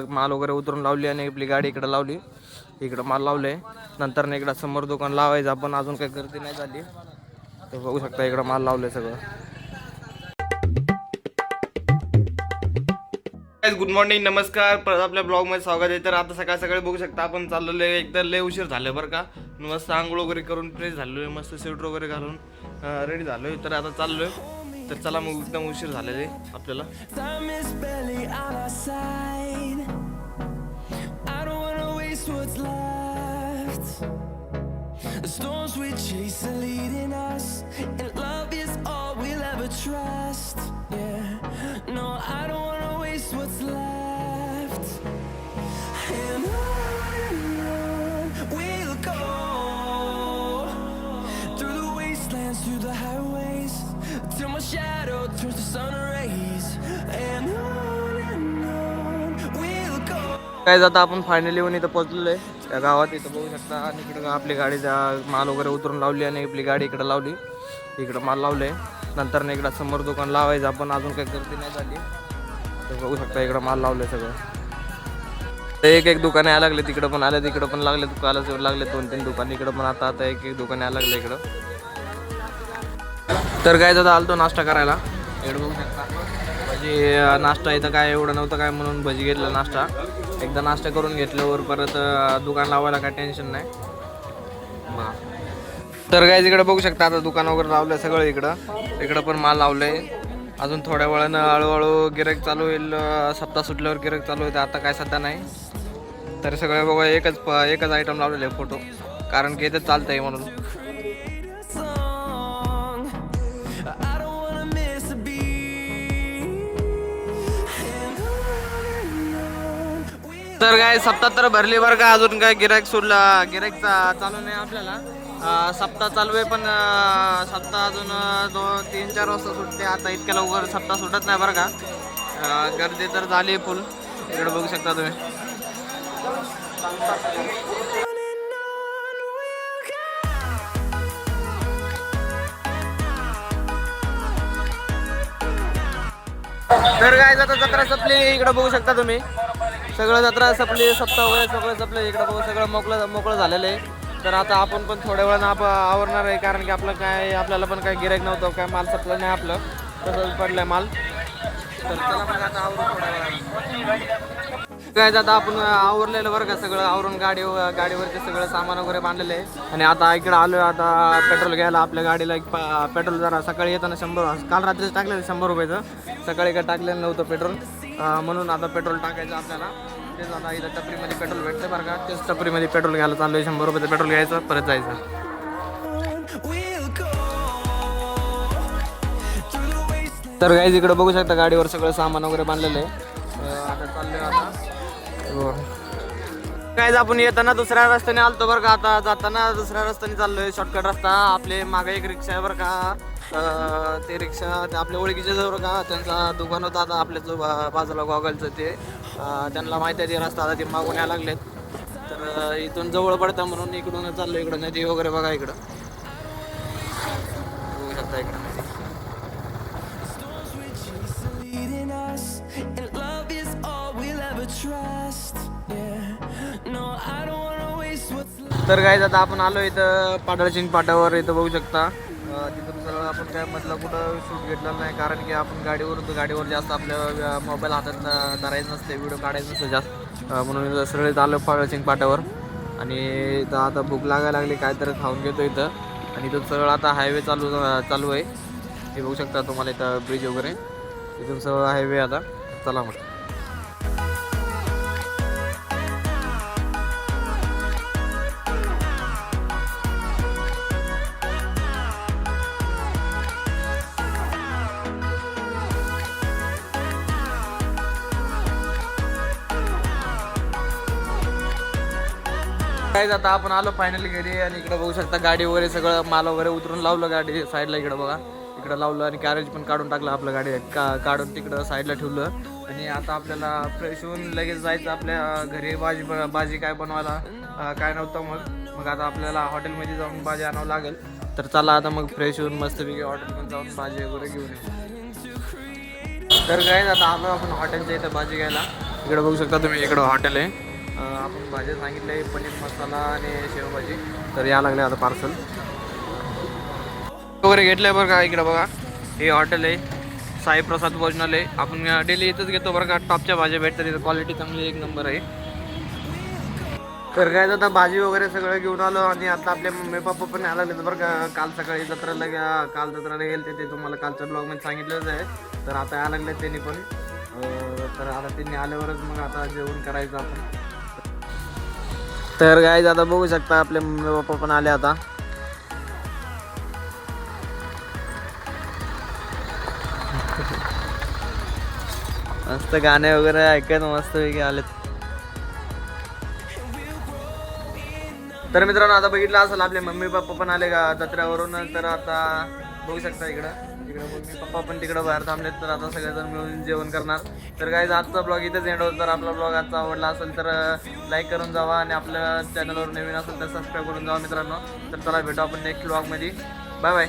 माल वगैरे उतरून लावली आणि आपली गाडी इकडे लावली. इकडं माल लावले. नंतर इकडं समोर दुकान लावायचं आपण, अजून काही गर्दी नाही झाली. तर बघू शकता इकडं माल लावलंय सगळं. गुड मॉर्निंग, नमस्कार. परत आपल्या ब्लॉगमध्ये स्वागत आहे. तर आता सकाळ सकाळी बघू शकता आपण चाललेलो आहे. एकदा लय उशीर झालं बरं का. मस्त आंघोळ वगैरे करून फ्रेश झालोय, मस्त स्वेटर वगैरे घालून रेडी झालोय. तर आता चाललोय. तर चला मग, एकदम उशीर झालेले आपल्याला. The storms we chase are leading us, and love is all we'll ever trust. Yeah, no, I don't wanna waste what's left. And on we'll go, through the wastelands, through the highways, till my shadow turns to sun rays. And on we'll go. काय जाता आपण finally येऊन इथं पोहोचलेलो आहे त्या गावात. इथं बघू शकता. आणि इकडं आपली गाडीचा माल वगैरे उतरून लावली आणि आपली गाडी इकडं लावली. इकडं माल लावले. नंतर इकडं समोर दुकान लावायचं आपण, अजून काही गर्दी नाही झाली. तर बघू शकता इकडं माल लावले सगळं. तर एक दुकाने यायला लागले. तिकडं पण आले, तिकडं पण लागले. दुकानाला लागले 2-3 दुकान. इकडं पण आता एक दुकान यायला लागले इकडं. तर काय जाता आलतो नाश्ता करायला. इकडं बघू शकता भजी नाश्ता. इथं काय एवढं नव्हतं काय म्हणून भजी घेतलं नाश्ता. एकदा नाश्ता करून घेतल्यावर परत दुकान लावायला काय टेन्शन नाही. तर काय इकडे बघू शकता आता दुकान वगैरे लावलंय सगळं. इकडं पण माल लावलंय. अजून थोड्या वेळानं हळूहळू गिराईक चालू होईल. सप्ताह सुटल्यावर गिराईक चालू होईल. आता काय सध्या नाही. तर सगळे बघा एकच आयटम लावलेले आहे फोटो, कारण की इथं चालतंय म्हणून. तर काय सप्ताह तर भरली बरं का. अजून काय गिराईक चालू नाही आपल्याला. सप्ताह चालू आहे, पण सप्ताह अजून 2-3-4 वाजता सुटते. आता इतक्या लवकर सप्ताह सुटत नाही बरं का. गर्दी तर झाली फुल. इकडे बघू शकता तुम्ही. तर काय जाता जत्रा संपली. इकडे बघू शकता तुम्ही सगळं जत्रा संपली. सप्ताह वगैरे सगळं संपलं. इकडं बघू सगळं मोकळं झालेलं आहे. तर आता आपण पण थोड्या वेळानं आवरणार आहे, कारण की आपल्याला पण काय गिराईक नव्हतं. काय माल संपलं नाही आपलं, तसंच पडलं माल. तर चला मग आता आवरून थोड्या वेळानं. काय जाता आपण आवरलेलं बरं का. सगळं आवरून गाडीवरती सगळं सामान वगैरे बांधलेलं आहे. आणि आता इकडं आलो आहे आता पेट्रोल घ्यायला. आपल्या गाडीला पेट्रोल जरा सकाळी येताना 100, काल रात्रीच टाकलेलं 100 रुपयाचं. सकाळी काय टाकलेलं नव्हतं पेट्रोल, म्हणून आता पेट्रोल टाकायचं आपल्याला. तेच आता इथं टपरीमध्ये पेट्रोल भेटते बरं का. तेच टपरीमध्ये पेट्रोल घ्यायला चाललो आहे. 100 रुपयाचं पेट्रोल घ्यायचं, परत जायचं. तर गाईज इकडे बघू शकता गाडीवर सगळं सामान वगैरे बांधलेलं आहे. आता चाललोय आता. काय आपण येताना दुसऱ्या रस्त्याने आलतो बरं का. आता जाताना दुसऱ्या रस्त्याने चाललोय, शॉर्टकट रस्ता. आपले मागे एक रिक्षा आहे बरं का. ते रिक्षा आपल्या ओळखीचे जवळ का, त्यांचा दुकान होता. आता आपल्या जो बाजूला गॉगलचं ते त्यांना माहिती आहे ते रस्ता. आता ते मागून यायला लागलेत. तर इथून जवळ पडतं म्हणून इकडून चाललो. इकडं नदी वगैरे बघा. इकडं बघू शकता इकडं. तर काय आता आपण आलो इथं पाडळचिंच पाटावर. इथं बघू शकता तिथून सगळं आपण काय मधलं कुठं शूट घेतलेलं नाही, कारण की आपण गाडीवर जास्त आपल्या मोबाईल हातात धरायचं नसते, व्हिडिओ काढायचं नसतं जास्त. म्हणून सरळ आलो पाडळचिंच पाटावर. आणि इथं आता भूक लागायला लागली, काहीतरी खाऊन घेतो इथं. आणि इथून सरळ आता हायवे चालू आहे. हे बघू शकता तुम्हाला इथं ब्रिज वगैरे. इथून सरळ हायवे आता. चला मग. काय आता आपण आलो फायनली घरी. आणि इकडे बघू शकता गाडी वगैरे सगळं माल वगैरे उतरून लावलं गाडी साईडला. इकडं बघा, इकडं लावलं. आणि कॅरेज पण काढून टाकलं आपलं. गाडी काढून तिकडं साईडला ठेवलं. आणि आता आपल्याला फ्रेश होऊन लगेच जायचं आपल्या घरी. भाजी काय बनवायला काय नव्हतं. मग आता आपल्याला हॉटेलमध्ये जाऊन भाजी आणावं लागेल. तर चला आता मग फ्रेश होऊन मस्तपैकी हॉटेलमध्ये जाऊन भाजी वगैरे घेऊन येऊ. तर काय आता आलो आपण हॉटेलच्या इथं भाजी घ्यायला. इकडे बघू शकता तुम्ही, इकडं हॉटेल आहे. आपण भाजी सांगितले पनीर मसाला आणि शेवभाजी, तर या लागले आता पार्सल वगैरे घेतलंय बरं का. इकडं बघा हे हॉटेल आहे साई प्रसाद भोजनालय. आपण डेली इथंच घेतो बरं का. टॉपच्या भाज्या भेटतात इथं, क्वालिटी चांगली एक नंबर आहे. तर काय आता भाजी वगैरे सगळं घेऊन आलो आणि आता आपले मम्मी पप्पा पण आला बरं का. काल सकाळी जत्राला काल जत्राला गेले ते तुम्हाला कालच्या ब्लॉगमध्ये सांगितलंच आहे. तर आता यायला लागले त्यांनी पण. तर आता त्यांनी आल्यावरच मग आता जेवण करायचं आपण. तर काय आता बघू शकता आपले मम्मी पप्पा पण आले आता. मस्त गाणे वगैरे ऐकत मस्त वेगळे आलेत. तर मित्रांनो आता बघितलं असेल आपले मम्मी पप्पा पण आले का जत्रेवरून. तर आता बघू शकता इकडं मम्मी पप्पा पण तिकडं बाहेर थांबलेत. तर आता सगळेजण मिळून जेवण करणार. तर काय आजचा ब्लॉग इथेच एंड होतो. तर आपला ब्लॉग आजचा आवडला असेल तर लाईक करून जावा आणि आपल्या चॅनलवर नवीन असेल तर सबस्क्राईब करून जावा मित्रांनो. तर चला भेटू आपण नेक्स्ट ब्लॉगमध्ये. Bye bye.